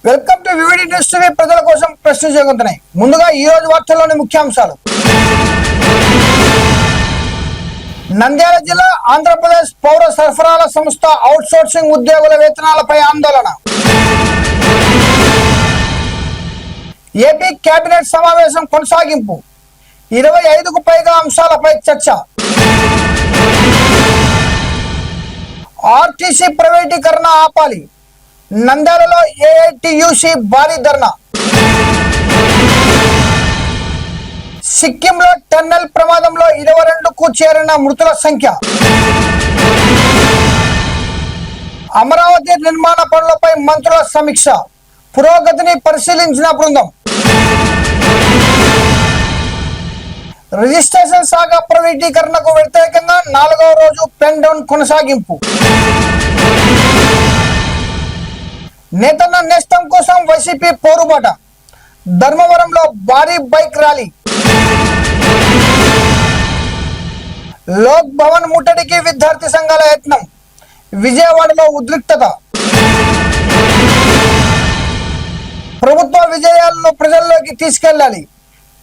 Welcome to VVD news TV. ప్రజల కోసం ప్రశ్నించగలుగుతున్నాయి. ముందుగా ఈ రోజు వార్తల్లోని ముఖ్యాంశాలు. నంద్యాల జిల్లా ఆంధ్రప్రదేశ్ పౌర సరఫరాల సంస్థ అవుట్ సోర్సింగ్ ఉద్యోగుల వేతనాలపై ఆందోళన. ఏపీ కేబినెట్ సమావేశం కొనసాగింపు. 25కు పైగా అంశాలపై చర్చ. ఆర్టీసీ ప్రైవేటీకరణ ఆపాలి. నంద్యాలలో ఏఐటియుసి భారీ ధర్నా. సిక్కింలో టన్నెల్ ప్రమాదంలో 22కు చేరిన మృతుల సంఖ్య. అమరావతి నిర్మాణ పనులపై మంత్రుల సమీక్ష. పురోగతిని పరిశీలించిన బృందం. రిజిస్ట్రేషన్ శాఖ ప్రైవేటీకరణకు వ్యతిరేకంగా 4వ రోజు పెన్ డౌన్ కొనసాగింపు. నేతన్న నేస్తం కోసం వైసీపీ పోరుబాట. ధర్మవరంలో భారీ బైక్ ర్యాలీ. లోక్ భవన్ ముట్టడికి విద్యార్థి సంఘాల యత్నం. విజయవాడలో ఉద్రిక్తత. ప్రభుత్వ విజయాలను ప్రజల్లోకి తీసుకెళ్లాలి.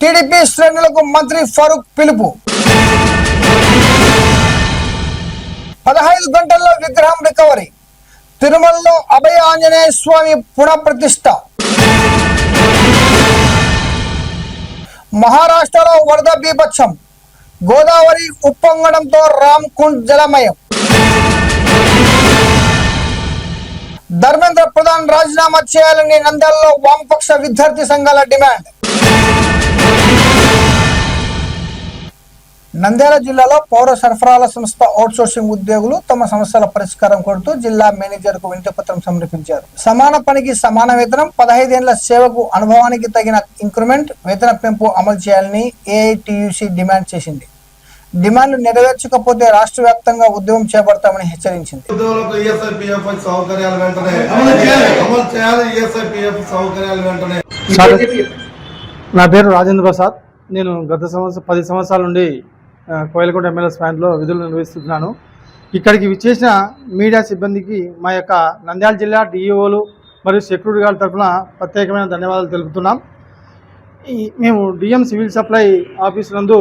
టీడీపీ శ్రేణులకు మంత్రి ఫరూక్ పిలుపు. 15 గంటల్లో విగ్రహం రికవరీ. తిరుమలలో అభయ ఆంజనేయ స్వామి పునఃప్రతిష్ఠ. మహారాష్ట్రలో వరద బీభత్సం. గోదావరి ఉప్పొంగడంతో రామ్కుండ్ జలమయం. ధర్మేంద్ర ప్రధాన్ రాజీనామా చేయాలని నంద్యాలలో వామపక్ష విద్యార్థి సంఘాల డిమాండ్. నంద్యాల జిల్లాలో పౌర సరఫరాల సంస్థ అవుట్ సోర్సింగ్ ఉద్యోగులు తమ సమస్యల పరిష్కారం కోరుతూ జిల్లా మేనేజర్ కు వినతిపత్రం సమర్పించారు. సమాన పనికి సమాన వేతనం, 15 ఏళ్ల సేవకు అనుభవానికి తగిన ఇంక్రిమెంట్, వేతన పెంపు అమలు చేయాలని ఏఐటియుసి డిమాండ్ చేసింది. డిమాండ్లు నెరవేర్చకపోతే రాష్ట్ర వ్యాప్తంగా ఉద్యమం చేపడతామని హెచ్చరించింది. నా పేరు రాజేంద్ర ప్రసాద్. నేను గత 10 సంవత్సరాల నుండి కోయలకొండ ఎమ్మెల్యే స్పాండ్లో విధులు నిర్వహిస్తున్నాను. ఇక్కడికి విచ్చేసిన మీడియా సిబ్బందికి మా యొక్క నంద్యాల జిల్లా డిఈఓలు మరియు సెక్యూరిటీ గార్డ్ తరఫున ప్రత్యేకమైన ధన్యవాదాలు తెలుపుతున్నాం. మేము డిఎం సివిల్ సప్లై ఆఫీస్ నందు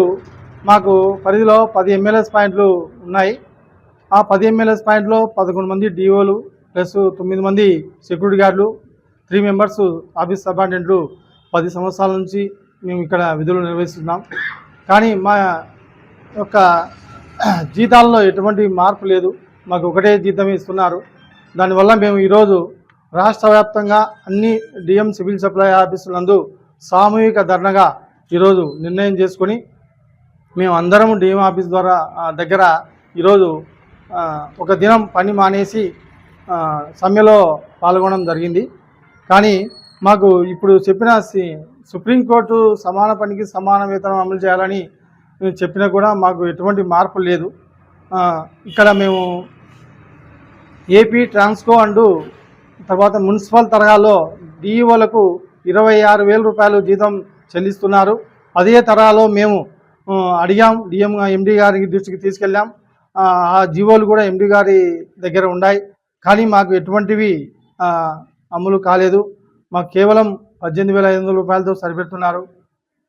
మాకు పరిధిలో 10 ఎమ్మెల్యేస్ పాయింట్లు ఉన్నాయి. ఆ 10 ఎమ్మెల్యేస్ పాయింట్లో 11 మంది డిఓలు ప్లస్ 9 మంది సెక్యూరిటీ గార్డులు, 3 మెంబర్స్ ఆఫీస్ సబార్డినేట్లు 10 సంవత్సరాల నుంచి మేము ఇక్కడ విధులు నిర్వహిస్తున్నాం. కానీ మా యొక్క జీతాల్లో ఎటువంటి మార్పు లేదు. మాకు ఒకటే జీతం ఇస్తున్నారు. దానివల్ల మేము ఈరోజు రాష్ట్ర వ్యాప్తంగా అన్ని డిఎం సివిల్ సప్లై ఆఫీసుల నందు సామూహిక ధర్నాగా ఈరోజు నిర్ణయం చేసుకొని మేము అందరము డిఎం ఆఫీస్ ద్వారా దగ్గర ఈరోజు ఒక దినం పని మానేసి సమ్మెలో పాల్గొనడం జరిగింది. కానీ మాకు ఇప్పుడు చెప్పిన సుప్రీంకోర్టు సమాన పనికి సమాన వేతనం అమలు చేయాలని చెప్పినా కూడా మాకు ఎటువంటి మార్పు లేదు. ఇక్కడ మేము ఏపీ ట్రాన్స్కో అండ్ తర్వాత మున్సిపల్ తరహాలో డిఈఓలకు 26,000 రూపాయలు జీతం చెల్లిస్తున్నారు. అదే తరహాలో మేము అడిగాం, ఎండి గారి దృష్టికి తీసుకెళ్ళాం. ఆ జీవోలు కూడా ఎండి గారి దగ్గర ఉన్నాయి. కానీ మాకు ఎటువంటివి అమలు కాలేదు. మాకు కేవలం 18,500 రూపాయలతో సరిపెడుతున్నారు.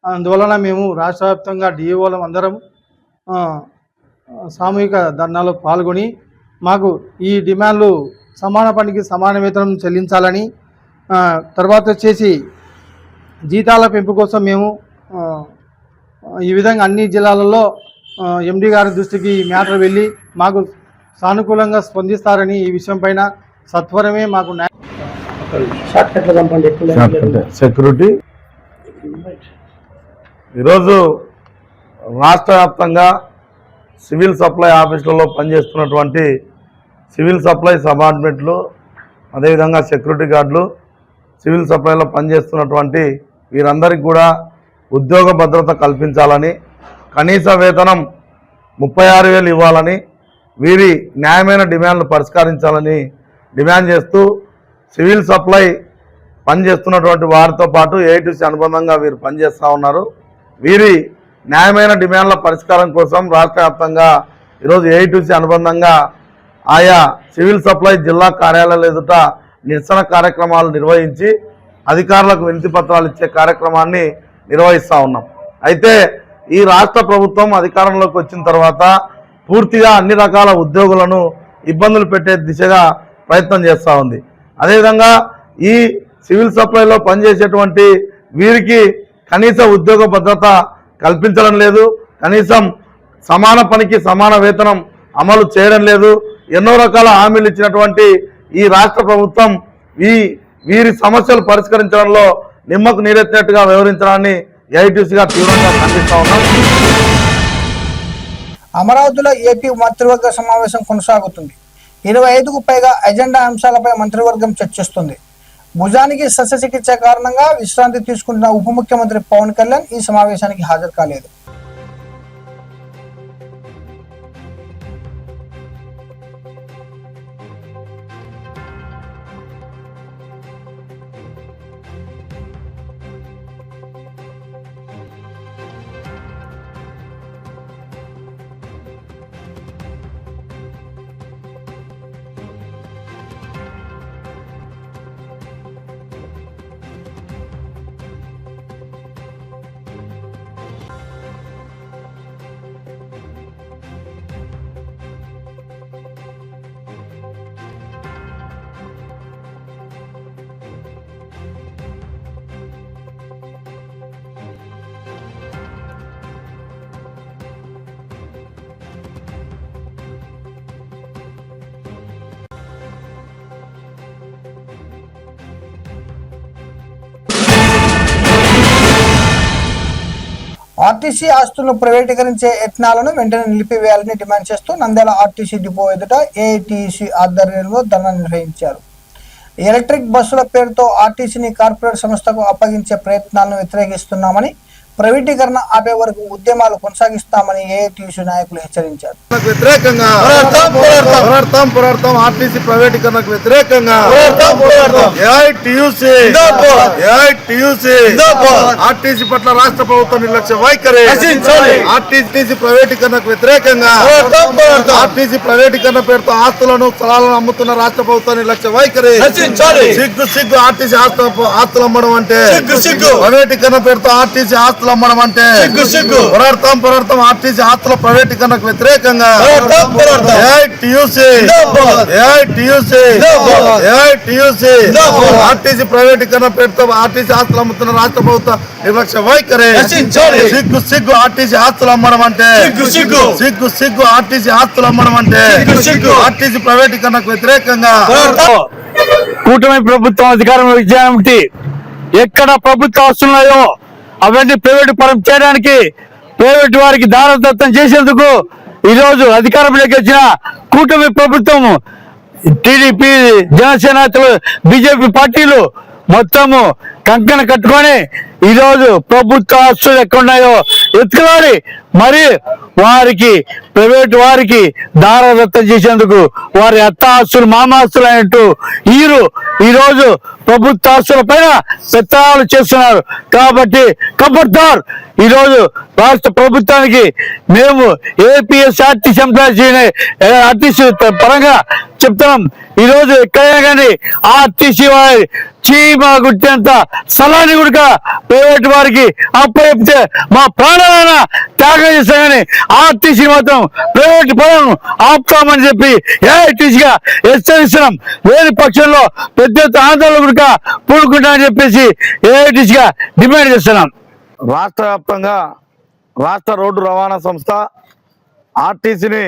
అందువలన మేము రాష్ట్ర వ్యాప్తంగా డిఈఓలం అందరం సామూహిక ధర్నాలో పాల్గొని మాకు ఈ డిమాండ్లు సమాన పనికి సమాన వేతనం చెల్లించాలని, తర్వాత వచ్చేసి జీతాల పెంపు కోసం మేము ఈ విధంగా అన్ని జిల్లాలలో ఎండి గారి దృష్టికి మ్యాటర్ వెళ్ళి మాకు సానుకూలంగా స్పందిస్తారని ఈ విషయం పైన సత్వరమే మాకు సెక్యూరిటీ ఈరోజు రాష్ట్ర వ్యాప్తంగా సివిల్ సప్లై ఆఫీసులలో పనిచేస్తున్నటువంటి సివిల్ సప్లై సబార్డినేట్లు, అదేవిధంగా సెక్యూరిటీ గార్డులు, సివిల్ సప్లైలో పనిచేస్తున్నటువంటి వీరందరికీ కూడా ఉద్యోగ భద్రత కల్పించాలని, కనీస వేతనం 36,000 ఇవ్వాలని, వీరి న్యాయమైన డిమాండ్లు పరిష్కరించాలని డిమాండ్ చేస్తూ సివిల్ సప్లై పనిచేస్తున్నటువంటి వారితో పాటు ఏఐటిసి అనుబంధంగా వీరు పనిచేస్తూ ఉన్నారు. వీరి న్యాయమైన డిమాండ్ల పరిష్కారం కోసం రాష్ట్ర వ్యాప్తంగా ఈరోజు ఏఐటిసి అనుబంధంగా ఆయా సివిల్ సప్లై జిల్లా కార్యాలయాల ఎదుట నిరసన కార్యక్రమాలు నిర్వహించి అధికారులకు వినతి పత్రాలు ఇచ్చే కార్యక్రమాన్ని నిర్వహిస్తూ ఉన్నాం. అయితే ఈ రాష్ట్ర ప్రభుత్వం అధికారంలోకి వచ్చిన తర్వాత పూర్తిగా అన్ని రకాల ఉద్యోగులను ఇబ్బందులు పెట్టే దిశగా ప్రయత్నం చేస్తూ ఉంది. అదేవిధంగా ఈ సివిల్ సప్లైలో పనిచేసేటువంటి వీరికి కనీస ఉద్యోగ భద్రత కల్పించడం లేదు, కనీసం సమాన పనికి సమాన వేతనం అమలు చేయడం లేదు. ఎన్నో రకాల హామీలు ఇచ్చినటువంటి ఈ రాష్ట్ర ప్రభుత్వం వీరి సమస్యలు పరిష్కరించడంలో నిమ్మకు నీరెత్తినట్టుగా వ్యవహరించడాన్ని ఏఐటీయూసీగా తీవ్రంగా ఖండిస్తా ఉన్నాం. అమరావతిలో ఏపీ మంత్రివర్గ సమావేశం కొనసాగుతుంది. 25కు పైగా ఎజెండా అంశాలపై మంత్రివర్గం చర్చిస్తుంది. భుజానికి శస్త్రచికిత్స కారణంగా విశ్రాంతి తీసుకుంటున్న ఉప ముఖ్యమంత్రి పవన్ కళ్యాణ్ ఈ సమావేశానికి హాజరు కాలేదు. ఆర్టీసీ ఆస్తులను ప్రైవేటీకరించే యత్నాలను వెంటనే నిలిపివేయాలని డిమాండ్ చేస్తూ నంద్యాల ఆర్టీసీ డిపో ఎదుట ఏఐటీసీ ఆధ్వర్యంలో ధర్నా నిర్వహించారు. ఎలక్ట్రిక్ బస్సుల పేరుతో ఆర్టీసీని కార్పొరేట్ సంస్థకు అప్పగించే ప్రయత్నాలను వ్యతిరేకిస్తున్నామని, ప్రైవేటీకరణ ఆపే వరకు ఉద్యమాలు కొనసాగిస్తామని ఏఐటీసీ నాయకులు హెచ్చరించారు. వ్యతిరేకంగా ఆర్టీసీ ప్రైవేటీకరణకు వ్యతిరేకంగా ఆర్టీసీ పట్ల రాష్ట్ర ప్రభుత్వం నిర్లక్ష్య వైఖరి, ఆర్టీసీ ప్రైవేటీకరణకు వ్యతిరేకంగా ఆర్టీసీ ప్రైవేటీకరణ పేరుతో ఆస్తులను స్థలాలను అమ్ముతున్న రాష్ట్ర ప్రభుత్వం నిర్లక్ష్య వైఖరి, సిగ్గు ఆర్టీసీ ఆస్తులు అమ్మడం అంటే, ప్రైవేటీకరణ పేరుతో ఆర్టీసీ ఆస్తులు అమ్మడం అంటే పోరాడతాం ఆర్టీసీ ఆస్తుల ప్రైవేటీకరణకు వ్యతిరేకంగా ఆర్టీసీ ప్రైవేటీకరణ పేరుతో ఆర్టీసీ ఆస్తులు అమ్ముతున్న రాష్ట్ర ప్రభుత్వం నిర్లక్ష్య వైఖరి, సిగ్గు ఆర్టీసీ ఆస్తులు అమ్మడం అంటే, సిగ్గు ఆర్టీసీ ఆస్తులు అమ్మడం అంటే ఆర్టీసీ ప్రైవేటీకరణకు వ్యతిరేకంగా కూటమి ప్రభుత్వం అధికారంలో విజయానికి ఎక్కడ ప్రభుత్వ ఆస్తున్నాయో అవన్నీ ప్రైవేటు పరం చేయడానికి, ప్రైవేటు వారికి దారదత్తం చేసేందుకు ఈరోజు అధికారంలోకి వచ్చిన కూటమి ప్రభుత్వం, టీడీపీ, జనసేన, బీజేపీ పార్టీలు మొత్తము కంకణ కట్టుకొని ఈరోజు ప్రభుత్వ ఆస్తులు ఎక్కడున్నాయో ఎత్తుకులాడి మరి వారికి ప్రైవేటు వారికి దారదత్తం చేసేందుకు వారి అత్త ఆస్తులు మామ ఆస్తులు అయినట్టు ఈరోజు ప్రభుత్వ ఆస్తుల పైన పెత్తనాలు చేస్తున్నారు. కాబట్టి ఖబర్దార్ ఈరోజు రాష్ట్ర ప్రభుత్వానికి మేము ఏపీఎస్ఆర్టీసీ ఆర్టీసీ పరంగా చెప్తున్నాం. ఈరోజు ఎక్కడైనా కానీ ఆర్టీసీ వారి చీమ గుట్టేంత స్థలాన్ని కూడా ప్రైవేట్ వారికి అప్పచెప్తే మా ప్రాణాలైనా త్యాగం చేస్తాం, కానీ ఆర్టీసీ మాత్రం ప్రైవేట్ పరం ఆపుతామని చెప్పి ఏఐటీసీగా హెచ్చరిస్తున్నాం. వేరే పక్షంలో పెద్ద ఎత్తున ఆందోళన కూడా పూనుకుంటామని చెప్పేసి ఏఐటీసీగా డిమాండ్ చేస్తున్నాం. రాష్ట్ర వ్యాప్తంగా రాష్ట్ర రోడ్డు రవాణా సంస్థ ఆర్టీసీని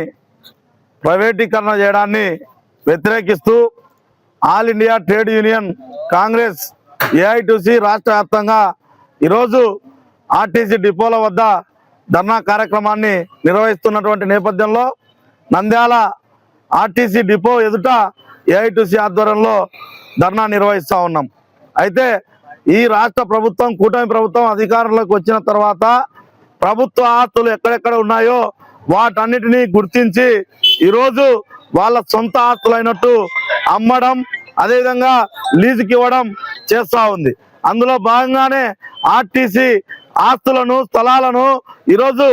ప్రైవేటీకరణ చేయడాన్ని వ్యతిరేకిస్తూ all India trade union Congress AITC రాష్ట్ర వ్యాప్తంగా ఈరోజు ఆర్టీసీ డిపోల వద్ద ధర్నా కార్యక్రమాన్ని నిర్వహిస్తున్నటువంటి నేపథ్యంలో నంద్యాల ఆర్టీసీ డిపో ఎదుట ఏఐటీసీ ఆధ్వర్యంలో ధర్నా నిర్వహిస్తూ ఉన్నాం. అయితే ఈ రాష్ట్ర ప్రభుత్వం, కూటమి ప్రభుత్వం అధికారంలోకి వచ్చిన తర్వాత ప్రభుత్వ ఆస్తులు ఎక్కడెక్కడ ఉన్నాయో వాటన్నిటినీ గుర్తించి ఈరోజు వాళ్ళ సొంత ఆస్తులైనట్టు అమ్మడం, అదేవిధంగా లీజుకి ఇవ్వడం చేస్తూ ఉంది. అందులో భాగంగానే ఆర్టీసీ ఆస్తులను, స్థలాలను ఈరోజు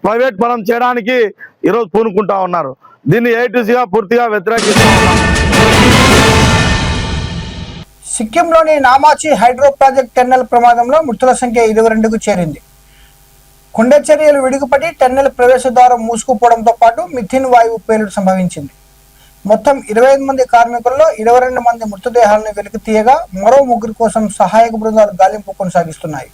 ప్రైవేట్ పరం చేయడానికి ఈరోజు పూనుకుంటా ఉన్నారు. దీన్ని ఏఐటీసీగా పూర్తిగా వ్యతిరేకిస్తూ ఉన్నాం. సిక్కింలోని నామాచి హైడ్రో ప్రాజెక్ట్ టెన్నెల్ ప్రమాదంలో మృతుల సంఖ్య 22కు చేరింది. కొండ చర్యలు విడుగుపడి టెన్నెల్ ప్రవేశ ద్వారం మూసుకుపోవడంతో పాటు మిథిన్ వాయువు పేలుడు సంభవించింది. మొత్తం 25 మంది కార్మికుల్లో 22 మంది మృతదేహాలను వెలికి తీయగా మరో 3 కోసం సహాయక బృందాలు గాలింపు కొనసాగిస్తున్నాయి.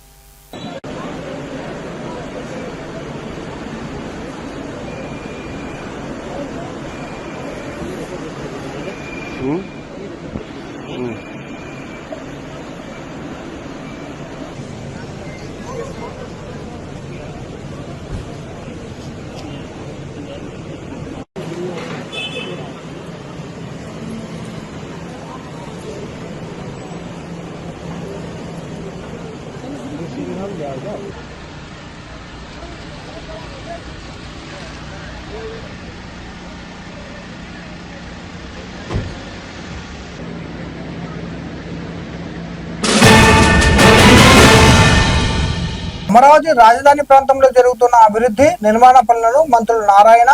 అమరావతి రాజధాని ప్రాంతంలో జరుగుతున్న అభివృద్ధి నిర్మాణ పనులను మంత్రులు నారాయణ,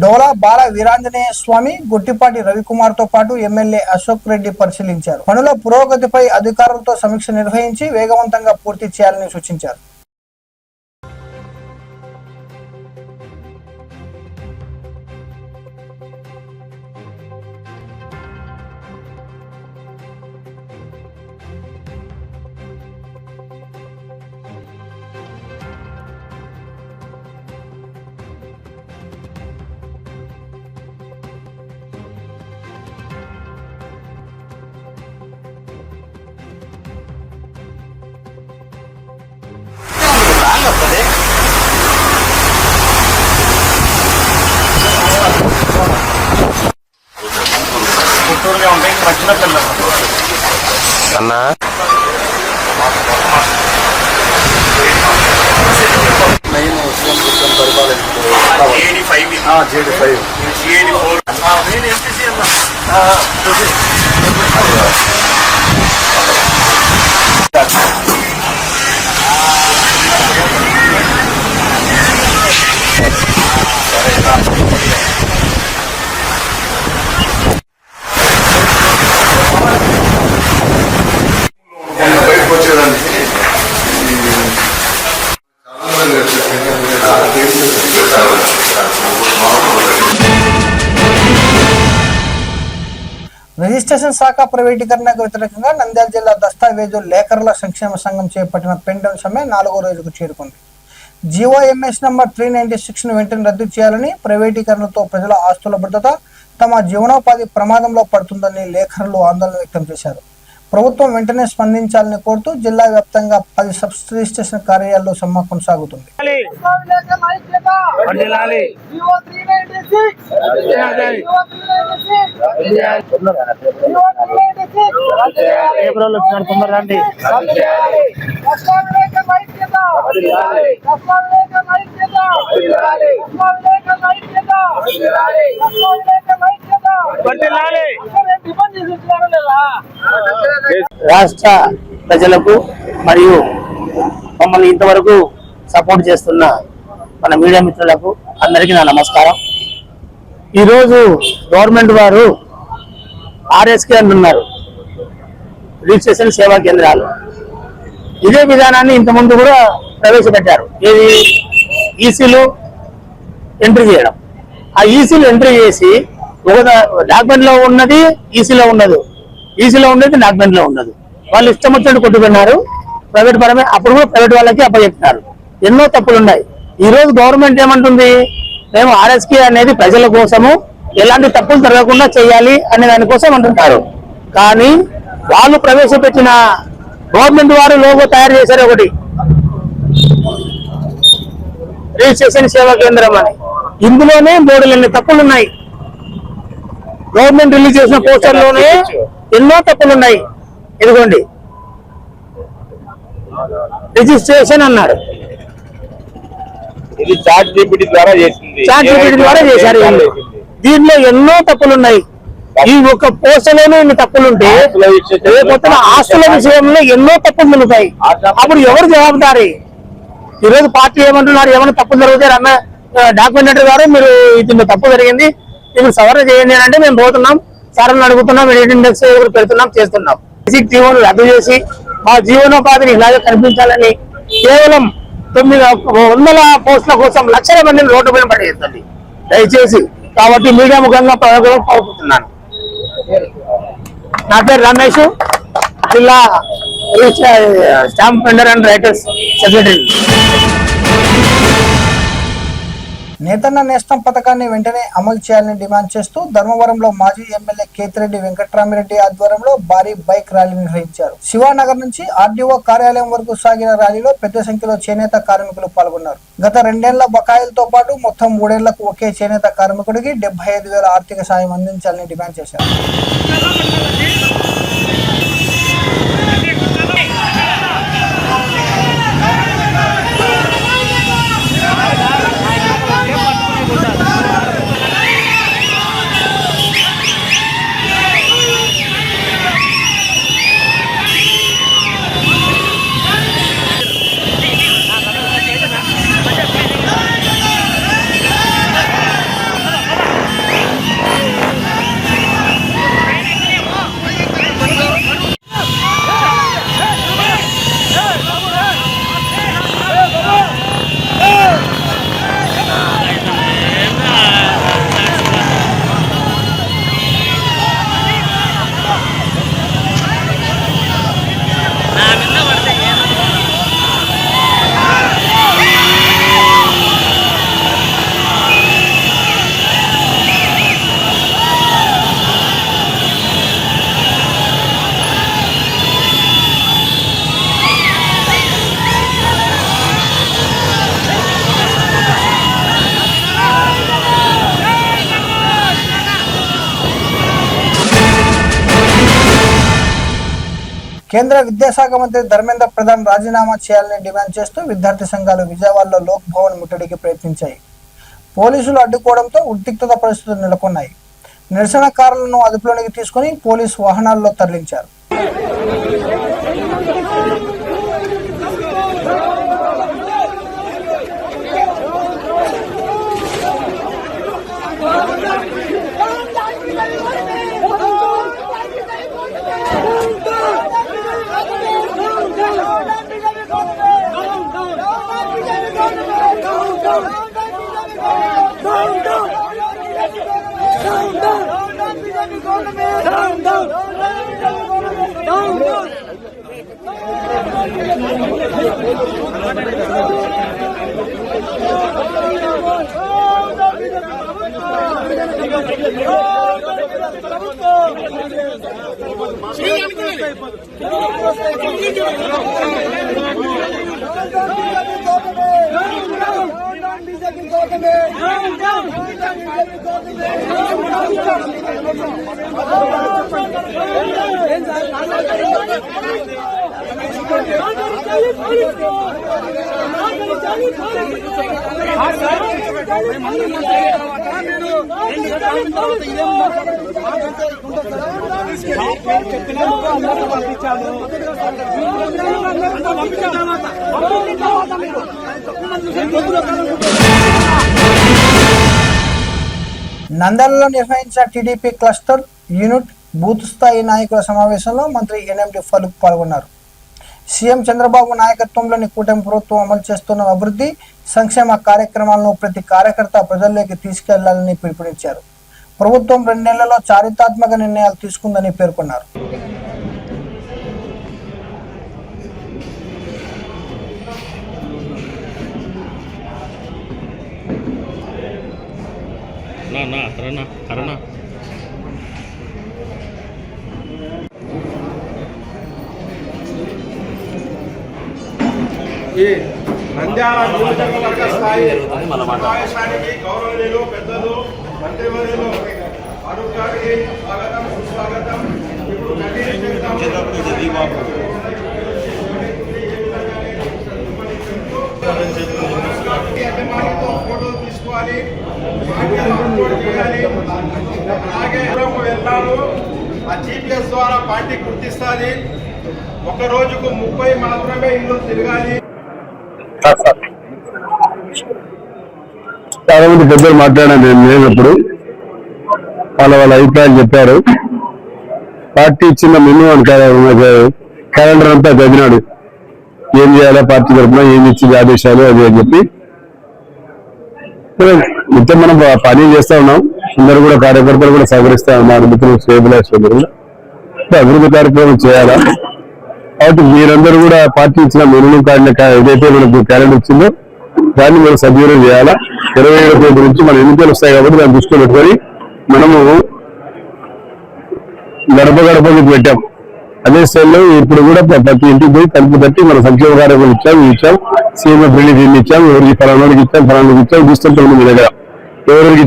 డోలా బాల వీరాంజనేయ స్వామి, గుట్టిపాటి రవికుమార్ తో పాటు ఎమ్మెల్యే అశోక్ రెడ్డి పరిశీలించారు. పనుల పురోగతిపై అధికారులతో సమీక్ష నిర్వహించి వేగవంతంగా పూర్తి చేయాలని సూచించారు. అన్నా రిజిస్ట్రేషన్ శాఖ ప్రైవేటీకరణకు వ్యతిరేకంగా నంద్యాల జిల్లా దస్తావేజు లేఖరుల సంక్షేమ సంఘం చేపట్టిన పెన్ డౌన్ సమ్మె 4వ రోజుకు చేరుకుంది. జీఓఎంఎస్ నంబర్ 396 ను వెంటనే రద్దు చేయాలని, ప్రైవేటీకరణతో ప్రజల ఆస్తుల భద్రత, తమ జీవనోపాధి ప్రమాదంలో పడుతుందని లేఖరులు ఆందోళన వ్యక్తం చేశారు. ప్రభుత్వం వెంటనే స్పందించాలని కోరుతూ జిల్లా వ్యాప్తంగా 10 సబ్ రిజిస్ట్రేషన్ కార్యాలయాల్లో సమ్మె కొనసాగుతుంది. రాష్ట్ర ప్రజలకు మరియు మమ్మల్ని ఇంతవరకు సపోర్ట్ చేస్తున్న మన మీడియా మిత్రులకు అందరికీ నా నమస్కారం. ఈరోజు గవర్నమెంట్ వారు ఆర్ఎస్కే అంటున్నారు, రిజిస్ట్రేషన్ సేవా కేంద్రాలు. ఇదే విధానాన్ని ఇంతకుముందు కూడా ప్రవేశపెట్టారు. ఏది ఈసీలు ఎంట్రీ చేయడం. ఆ ఈసీలు ఎంట్రీ చేసి ఒక డాక్యుమెంట్ లో ఉన్నది ఈసీలో ఉండదు, ఈసీలో ఉండేది డాక్యుమెంట్ లో ఉండదు. వాళ్ళు ఇష్టం వచ్చినట్టు కొట్టుకున్నారు. ప్రైవేట్ పరమే అప్పుడు కూడా ప్రైవేట్ వాళ్ళకి అప్పచెప్తున్నారు. ఎన్నో తప్పులు ఉన్నాయి. ఈ రోజు గవర్నమెంట్ ఏమంటుంది, మేము ఆర్ఎస్కే అనేది ప్రజల కోసము ఎలాంటి తప్పులు జరగకుండా చేయాలి అనే దానికోసం అంటున్నారు. కానీ వాళ్ళు ప్రవేశపెట్టిన గవర్నమెంట్ వారు లోగో తయారు చేశారు, ఒకటి రిజిస్ట్రేషన్ సేవా కేంద్రం అని. ఇందులోనే 3 తప్పులు ఉన్నాయి. గవర్నమెంట్ రిలీజ్ చేసిన పోస్టర్ లోనే ఎన్నో తప్పులు ఉన్నాయి. ఇదిగోండి, రిజిస్ట్రేషన్ అన్నారు, ఇది చాట్ జీపీటీ ద్వారా చేశారు. దీంట్లో ఎన్నో తప్పులు ఉన్నాయి. ఈ ఒక్క పోస్టర్లోనే ఇన్ని తప్పులుంటే రేపొద్దున ఆస్తుల విషయంలో ఎన్నో తప్పులు నిలుతాయి. అప్పుడు ఎవరు జవాబుదారీ? ఈరోజు పార్టీ ఏమంటున్నారు, ఏమైనా తప్పులు జరిగితే డాక్యుమెంటరీ గారు మీరు దీంట్లో తప్పు జరిగింది, మీరు సవరణ చేయండి అని అంటే మేము పోతున్నాం, సార్ని అడుగుతున్నాం, ఎడిట్ ఇండెక్స్ పెడుతున్నాం, చేస్తున్నాం. బేసిక్ జీవోను రద్దు చేసి మా జీవనోపాధిని ఇలాగే కనిపించాలని కేవలం 900 పోస్టుల కోసం లక్షల మందిని రోడ్డు పైన పడేస్తుంది దయచేసి. కాబట్టి మీడియా ముఖంగా ప్రయోగం కోరుకుంటున్నాను. నా పేరు రమేష్, జిల్లా stamp vendor and writers secretary. Nethanna Nestham పథకాన్ని వెంటనే అమలు చేయాలని డిమాండ్ చేస్తూ ధర్మవరంలో మాజీ ఎమ్మెల్యే కేతిరెడ్డి వెంకట్రామిరెడ్డి ఆధ్వర్యంలో భారీ బైక్ ర్యాలీ నిర్వహించారు. శివానగర్ నుంచి ఆర్డీఓ కార్యాలయం వరకు సాగిన ర్యాలీలో పెద్ద సంఖ్యలో చేనేత కార్మికులు పాల్గొన్నారు. గత 2 ఏళ్ల బకాయిలతో పాటు మొత్తం 3 ఏళ్లకు ఒకే చేనేత కార్మికుడికి 75,000 ఆర్థిక సాయం అందించాలని డిమాండ్ చేశారు. కేంద్ర విద్యాశాఖ మంత్రి ధర్మేంద్ర ప్రధాన్ రాజీనామా చేయాలని డిమాండ్ చేస్తూ విద్యార్థి సంఘాలు విజయవాడలో లోక్ భవన్ ముట్టడికి ప్రయత్నించాయి. పోలీసులు అడ్డుకోవడంతో ఉద్రిక్తత పరిస్థితులు నెలకొన్నాయి. నిరసనకారులను అదుపులోకి తీసుకుని పోలీసు వాహనాల్లో తరలించారు. నంద్యాలలో నిర్వహించిన టీడీపీ క్లస్టర్ యూనిట్ బూత్ స్థాయి నాయకుల సమావేశంలో మంత్రి ఎన్ఎండి ఫరూక్ పాల్గొన్నారు. సీఎం చంద్రబాబు నాయకత్వంలోని కూటమి ప్రభుత్వం అమలు చేస్తున్న అభివృద్ధి సంక్షేమ కార్యక్రమాలను ప్రతి కార్యకర్త ప్రజల్లోకి తీసుకెళ్లాలని పిలుపునిచ్చారు. ప్రభుత్వం 2 నెలల్లో చారిత్రాత్మక నిర్ణయాలు తీసుకుందని పేర్కొన్నారు. ఈ నంద్యాల నియోజకవర్గ స్థాయి సమావేశానికి గౌరవనీయులు పెద్దలు మంత్రివర్యులు ఫరూక్ గారికి స్వాగతం సుస్వాగతం. ఇప్పుడు అభిమానితో ఫోటోలు తీసుకోవాలి, చేయాలి. అలాగే వెళ్ళాలి. ఆ GPS ద్వారా పార్టీ గుర్తిస్తుంది. ఒక రోజుకు 30 మాత్రమే ఇల్లు తిరగాలి. చాలా మంది పెద్దలు మాట్లాడాను నేను లేనప్పుడు వాళ్ళ అభిప్రాయాలు చెప్పారు. పార్టీ ఇచ్చిన మెనూ క్యాలెండర్ అంతా చదివినాడు. ఏం చేయాలా పార్టీ తరఫున, ఏం ఇచ్చింది ఆదేశాలు అది అని చెప్పి నిత్యం మనం పని చేస్తా ఉన్నాం. అందరూ కూడా కార్యకర్తలు కూడా సహకరిస్తా ఉన్నారు. మిత్రులు శ్రేయభిలాష్ కూడా అభివృద్ధి కార్యక్రమం చేయాలా. కాబట్టి మీరందరూ కూడా పార్టీ ఇచ్చిన మెనూ ఏదైతే మనకు క్యాలెండర్ ఇచ్చిందో దాన్ని మనం సద్వినియోగం చేయాలా. 27వ తేదీ నుంచి మన ఎన్నికలు వస్తాయి కాబట్టి దాన్ని దృష్టిలో పెట్టుకొని మనము గడప గడపకి పెట్టాం. అదే స్థాయిలో ఇప్పుడు కూడా ప్రతి ఇంటికి పోయి తలుపు తట్టి మన సంక్షేమ కార్యక్రమం ఇచ్చాం. సీఎం రిలీజ్ ఇన్ని ఇచ్చాం. ఎవరికి ఫలానాకి ఇచ్చాం తీసుకుంటాం. మీ దగ్గర ఎవరికి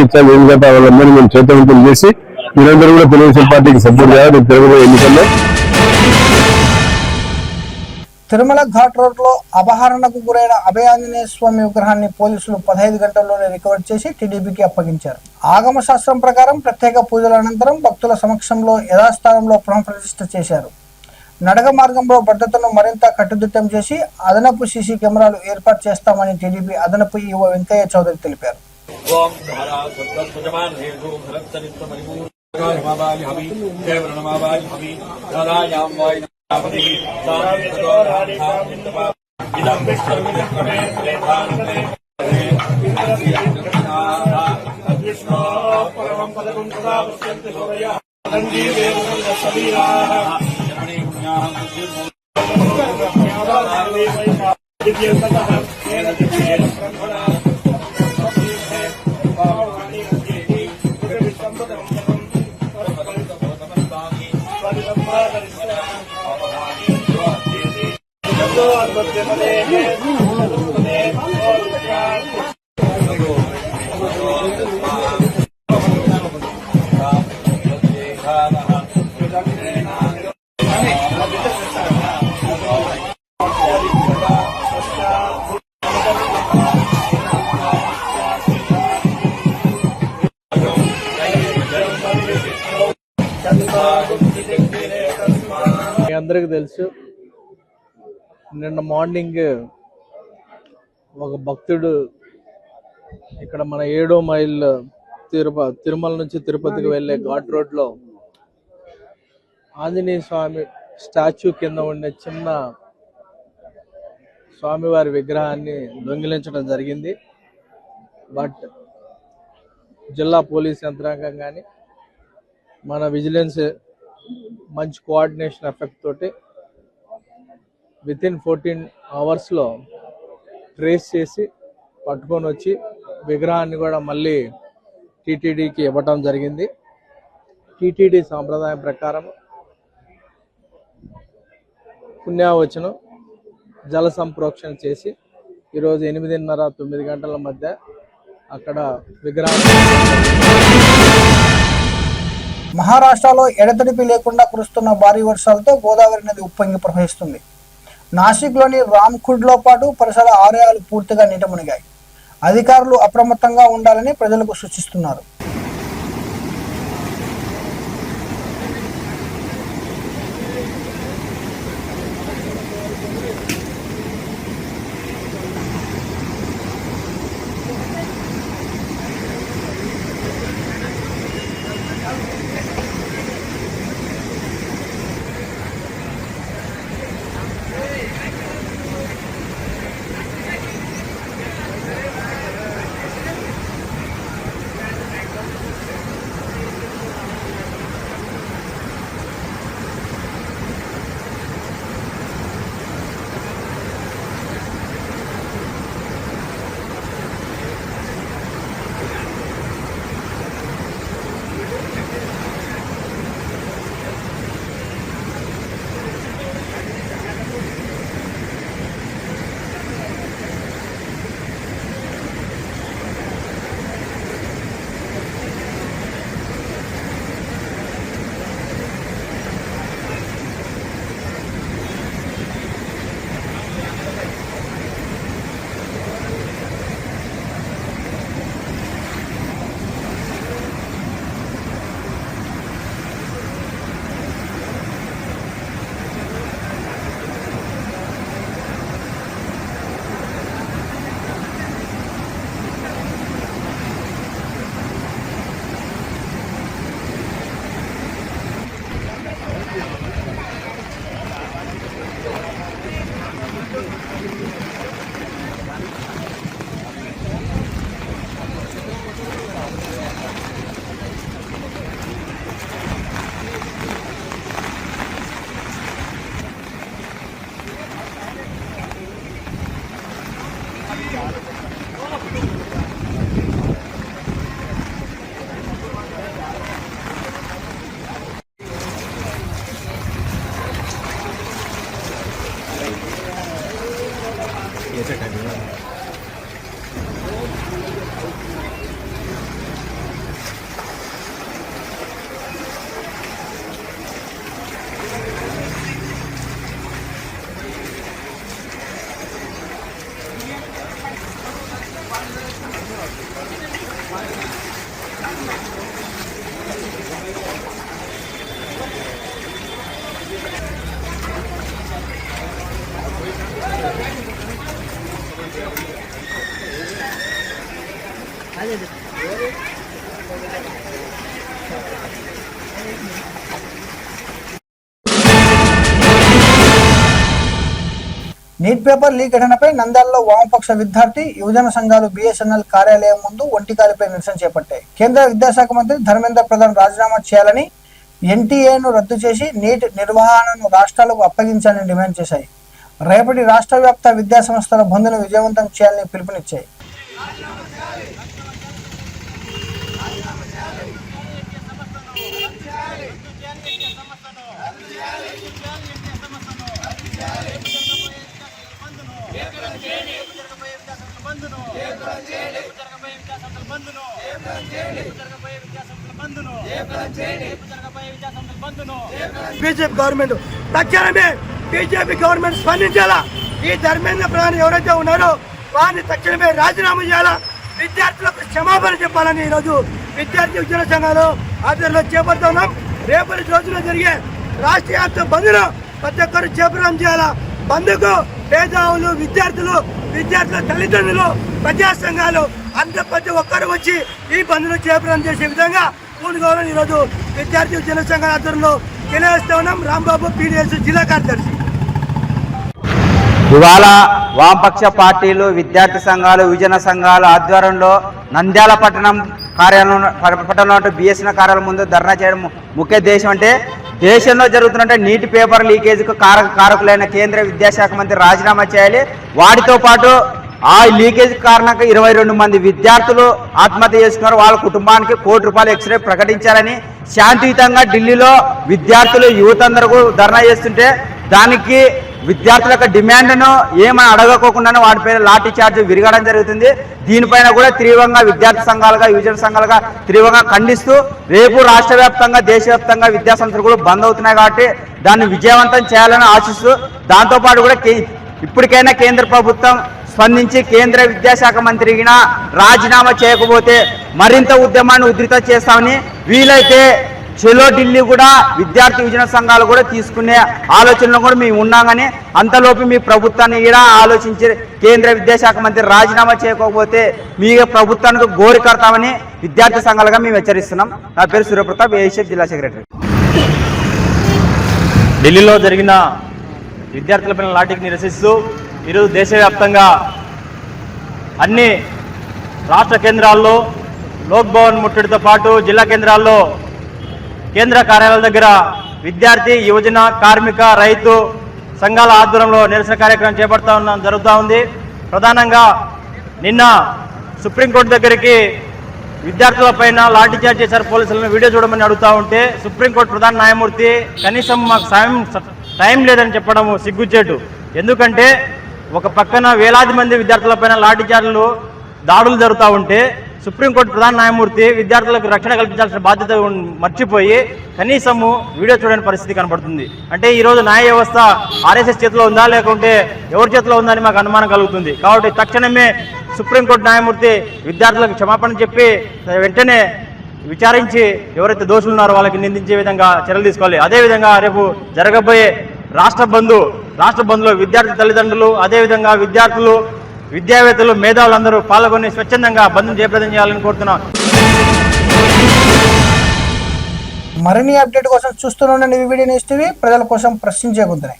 ఇచ్చాము ఎందుకంటే వాళ్ళందరినీ మనం చేతవంతులు చేసి మీరందరూ కూడా తెలుగుదేశం పార్టీకి సపోర్ట్ చేయాలి తిరగబోయే ఎన్నికల్లో. తిరుమల ఘాట్ రోడ్ లో అపహరణకు గురైన అభయాంజనేయ స్వామి విగ్రహాన్ని పోలీసులు 15 గంటల్లోనే రికవర్ చేసి టీడీపీకి అప్పగించారు. ఆగమ శాస్త్రం ప్రకారం ప్రత్యేక పూజల అనంతరం భక్తుల సమక్షంలో యథాస్థానంలో పునఃప్రతిష్ఠ చేశారు. నడక మార్గంలో భద్రతను మరింత కట్టుదిట్టం చేసి అదనపు సీసీ కెమెరాలు ఏర్పాటు చేస్తామని టీడీపీ అదనపు ఈవో వెంకయ్య చౌదరి తెలిపారు. అందరికి తెలుసు, నిన్న మార్నింగ్ ఒక భక్తుడు ఇక్కడ మన 7వ మైల్ తిరుమల నుంచి తిరుపతికి వెళ్ళే ఘాట్ రోడ్లో ఆంజనేయ స్వామి స్టాచ్యూ కింద ఉండే చిన్న స్వామివారి విగ్రహాన్ని దొంగిలించడం జరిగింది. బట్ జిల్లా పోలీస్ యంత్రాంగం కానీ మన విజిలెన్స్ మంచి కోఆర్డినేషన్ ఎఫెక్ట్ తోటి వితిన్ 14 అవర్స్లో ట్రేస్ చేసి పట్టుకొని వచ్చి విగ్రహాన్ని కూడా మళ్ళీ టీటీడీకి ఇవ్వటం జరిగింది. టీటీడీ సాంప్రదాయం ప్రకారం పుణ్యావచనం జల సంప్రోక్షణ చేసి ఈరోజు 8:30-9 గంటల మధ్య అక్కడ విగ్రహాన్ని. మహారాష్ట్రలో ఎడతెరిపి లేకుండా కురుస్తున్న భారీ వర్షాలతో గోదావరి నది ఉప్పొంగి ప్రవహిస్తుంది. నాసిక్లోని రామ్ఖుడ్లో పాటు పరిసర ఆలయాలు పూర్తిగా నీట మునిగాయి. అధికారులు అప్రమత్తంగా ఉండాలని ప్రజలకు సూచిస్తున్నారు. నీట్ పేపర్ లీక్ ఘటనపై నంద్యాలలో వామపక్ష విద్యార్థి యువజన సంఘాలు BSNL కార్యాలయం ముందు ఒంటికాలిపై నిరసన చేపట్టాయి. కేంద్ర విద్యాశాఖ మంత్రి ధర్మేంద్ర ప్రధాన్ రాజీనామా చేయాలని, NTA ను రద్దు చేసి నీట్ నిర్వహణను రాష్ట్రాలకు అప్పగించాలని డిమాండ్ చేశాయి. రేపటి రాష్ట్ర వ్యాప్త విద్యా సంస్థల బంద్ను విజయవంతం చేయాలని పిలుపునిచ్చాయి. బీజేపీ గవర్నమెంట్ తక్షణమే బీజేపీ గవర్నమెంట్ స్పందించాలా. ఈ ధర్మేంద్ర ప్రధాని ఎవరైతే ఉన్నారో వారిని తక్షణమే రాజీనామా చేయాలా. విద్యార్థులకు క్షమాపణ చెప్పాలని ఈరోజు విద్యార్థి ఉద్యోగ సంఘాలు ఆధ్వర్యంలో చేపడుతున్నాం. రేపటి రోజున జరిగే రాష్ట్ర వ్యాప్త బంద్ను ప్రతి ఒక్కరు చేపట్టం చేయాలా. బంద్కు మేధావులు, విద్యార్థుల తల్లిదండ్రులు, ప్రజా సంఘాలు అందరూ ప్రతి ఒక్కరు వచ్చి ఈ బంద్ను చేపట్టం చేసే విధంగా పూనుకోవాలని ఈరోజు విద్యార్థి ఉద్యోగ సంఘాల ఆధ్వర్యంలో తెలియజేస్తా ఉన్నాం. రాంబాబు, PDS జిల్లా కార్యదర్శి. ఇవాళ వామపక్ష పార్టీలు, విద్యార్థి సంఘాలు, యువజన సంఘాల ఆధ్వర్యంలో నంద్యాల పట్టణంలో BSNL కార్యాలయం ముందు ధర్నా చేయడం ముఖ్య ఉద్దేశం అంటే దేశంలో జరుగుతున్న నీట్ పేపర్ లీకేజీకు కారకులైన కేంద్ర విద్యాశాఖ మంత్రి రాజీనామా చేయాలి. వాటితో పాటు ఆ లీకేజ్ కారణంగా 22 మంది విద్యార్థులు ఆత్మహత్య చేసుకున్నారు. వాళ్ళ కుటుంబానికి ₹1 కోటి ఎక్స్రే ప్రకటించాలని శాంతియుతంగా ఢిల్లీలో విద్యార్థులు, యువత అందరూ ధర్నా చేస్తుంటే దానికి విద్యార్థుల యొక్క డిమాండ్ను ఏమని అడగకోకుండానే వాటిపైన లాఠీ చార్జ్ విరగడం జరుగుతుంది. దీనిపైన కూడా తీవ్రంగా విద్యార్థి సంఘాలుగా, యువజన సంఘాలుగా తీవ్రంగా ఖండిస్తూ రేపు రాష్ట్ర వ్యాప్తంగా, దేశవ్యాప్తంగా విద్యాసంస్థలు కూడా బంద్ అవుతున్నాయి. కాబట్టి దాన్ని విజయవంతం చేయాలని ఆశిస్తూ దాంతోపాటు కూడా ఇప్పటికైనా కేంద్ర ప్రభుత్వం స్పందించి కేంద్ర విద్యాశాఖ మంత్రికి రాజీనామా చేయకపోతే మరింత ఉద్యమాన్ని ఉధృతం చేస్తామని, వీలైతే చెలో ఢిల్లీ కూడా విద్యార్థి యువజన సంఘాలు కూడా తీసుకునే ఆలోచనలో కూడా మేము ఉన్నామని, అంతలోపు మీ ప్రభుత్వాన్ని కూడా ఆలోచించి కేంద్ర విద్యాశాఖ మంత్రి రాజీనామా చేయకపోతే మీ ప్రభుత్వానికి గోరి కడతామని విద్యార్థి సంఘాలుగా మేము హెచ్చరిస్తున్నాం. నా పేరు సూర్యప్రతాప్, ఏషియఫ్ జిల్లా సెక్రటరీ. ఢిల్లీలో జరిగిన విద్యార్థులపైన లాఠీకి నిరసిస్తూ ఈరోజు దేశవ్యాప్తంగా అన్ని రాష్ట్ర కేంద్రాల్లో లోక్ భవన్ ముట్టడితో పాటు జిల్లా కేంద్రాల్లో, కేంద్ర కార్యాలయాల దగ్గర విద్యార్థి, యువజన, కార్మిక, రైతు సంఘాల ఆధ్వర్యంలో నిరసన కార్యక్రమం జరుగుతూ ఉంది. ప్రధానంగా నిన్న సుప్రీంకోర్టు దగ్గరికి విద్యార్థులపైన లాఠీ చార్జ్ చేశారు పోలీసులను. వీడియో చూడమని అడుగుతూ ఉంటే సుప్రీంకోర్టు ప్రధాన న్యాయమూర్తి కనీసం మాకు టైం లేదని చెప్పడం సిగ్గుచేటు. ఎందుకంటే ఒక పక్కన వేలాది మంది విద్యార్థులపైన లాఠీ చార్జీలు, దాడులు జరుగుతూ ఉంటే సుప్రీంకోర్టు ప్రధాన న్యాయమూర్తి విద్యార్థులకు రక్షణ కల్పించాల్సిన బాధ్యత మర్చిపోయి కనీసము వీడియో చూడని పరిస్థితి కనబడుతుంది. అంటే ఈరోజు న్యాయ వ్యవస్థ RSS చేతిలో ఉందా లేకుంటే ఎవరి చేతిలో ఉందా అని మాకు అనుమానం కలుగుతుంది. కాబట్టి తక్షణమే సుప్రీంకోర్టు న్యాయమూర్తి విద్యార్థులకు క్షమాపణ చెప్పి వెంటనే విచారించి ఎవరైతే దోషులు ఉన్నారో వాళ్ళకి నిందించే విధంగా చర్యలు తీసుకోవాలి. అదేవిధంగా రేపు జరగబోయే రాష్ట్ర బంద్లో విద్యార్థి తల్లిదండ్రులు, అదేవిధంగా విద్యార్థులు, విద్యావేత్తలు, మేధావులందరూ పాల్గొని స్వచ్ఛందంగా బంద్ను జయప్రదం చేయాలని కోరుతున్నాం. మరిన్ని అప్డేట్ కోసం చూస్తూనే ఉండండి VVD News TV, ప్రజల కోసం ప్రశ్నించే గొంతునే.